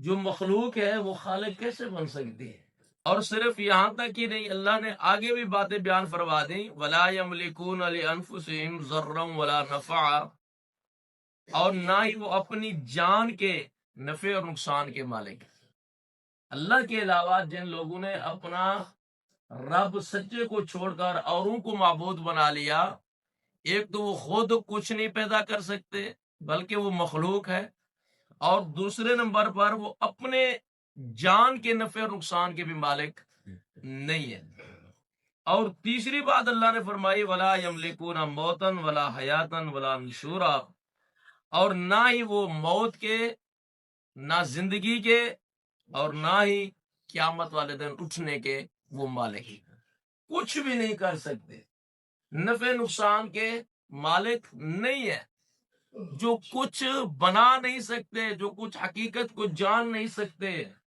جو مخلوق ہے وہ خالق کیسے بن سکتی ہے؟ اور صرف یہاں تک ہی نہیں، اللہ نے آگے بھی باتیں بیان فرما دیں، وَلَا يَمْلِكُونَ لِأَنفُسِهِمْ ضَرًّا وَلَا نَفْعًا، اور نہ ہی وہ اپنی جان کے نفع اور نقصان کے مالک ہیں۔ اللہ کے علاوہ جن لوگوں نے اپنا رب سچے کو چھوڑ کر اوروں کو معبود بنا لیا، ایک تو وہ خود کچھ نہیں پیدا کر سکتے بلکہ وہ مخلوق ہے، اور دوسرے نمبر پر وہ اپنے جان کے نفع اور نقصان کے بھی مالک نہیں ہے۔ اور تیسری بات اللہ نے فرمائی، وَلَا يَمْلِكُونَ مَوْتًا وَلَا حَيَاةً وَلَا نُشُورًا، اور نہ ہی وہ موت کے، نہ زندگی کے، اور نہ ہی قیامت والے دن اٹھنے کے وہ مالک ہیں۔ کچھ بھی نہیں کر سکتے، نفع نقصان کے مالک نہیں ہے، جو کچھ بنا نہیں سکتے، جو کچھ حقیقت کو جان نہیں سکتے،